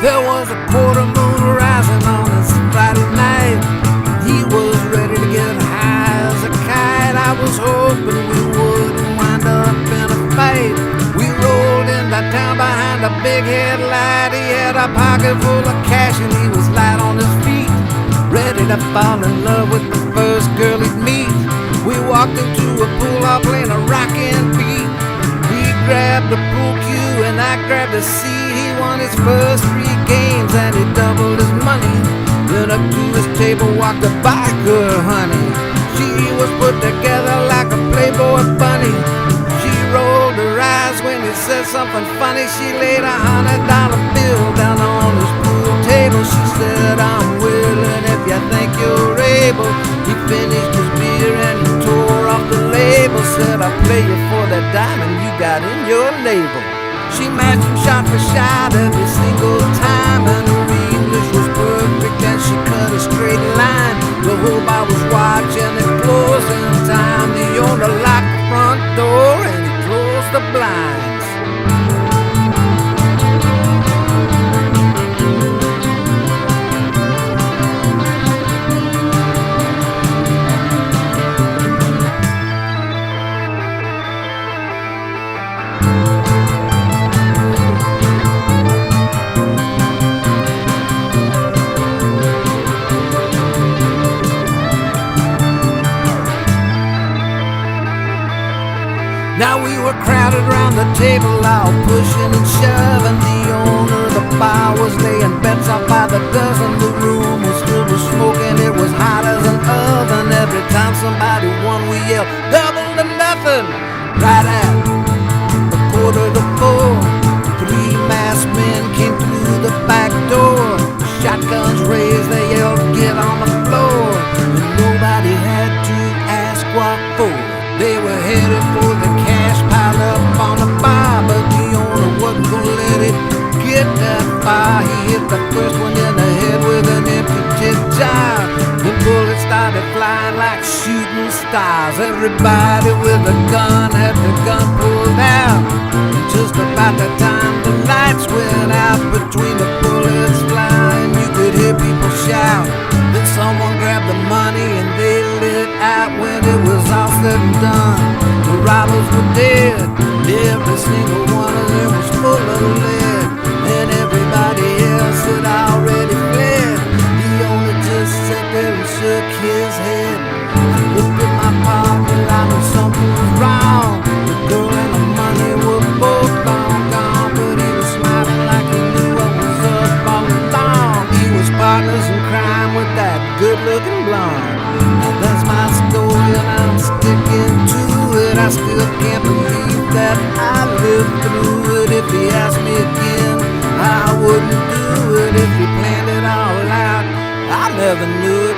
There was a quarter moon rising on this Friday night. He was ready to get high as a kite. I was hoping we wouldn't wind up in a fight. We rolled into town behind a big headlight. He had a pocket full of cash and he was light on his feet, ready to fall in love with the first girl he'd meet. We walked into a pool hall playing a rockin' beat. He grabbed the pool cue and I grabbed a seat. He won his first 3 games and he doubled his money. Then up to his table walked a biker honey. She was put together like a Playboy bunny. She rolled her eyes when he said something funny. She laid $100 bill down on his pool table. She said, "I'm willing if you think you're able." He finished his beer and he tore off the label. Said, "I'll play you for that diamond you got in your label." She matched him shot for shot every single time, and her English was perfect and she cut a straight line. The whole bar was watching at closing time. The owner locked the front door and he closed the blinds. Now we were crowded around the table, all pushing and shoving. The owner of the bar was laying bets off by the dozen. The room was filled with smoke and it was hot as an oven. Every time somebody won, we yelled, "Double to nothing!" Right at a quarter to 4, 3 masked men came through the back door. Shotguns raised, they yelled, "Get on the floor!" And nobody had to ask what for. They were headed for the cash piled up on the bar, but the owner wasn't gonna let it get that far. He hit the first one in the head with an empty tip jar. The bullets started flying like shooting stars. Everybody with a gun had the gun pulled out. And just about the time the lights went out, between the bullets flying, you could hear people shout. Then someone grabbed the money and they lit out. When it was all said and done, the robbers were dead. Every single one of them was full of lead, and everybody else had already fled. The owner just sat there and shook his head. I looked at my pocket, I knew something was wrong. The girl and the money were both long gone, but he was smiling like he knew what was up all along. He was partners in crime with that good-looking blonde. Now that's my story and I'm sticking to it. I still can't believe that I lived through it. If he asked me again, I wouldn't do it. If he planned it all out, I never knew it.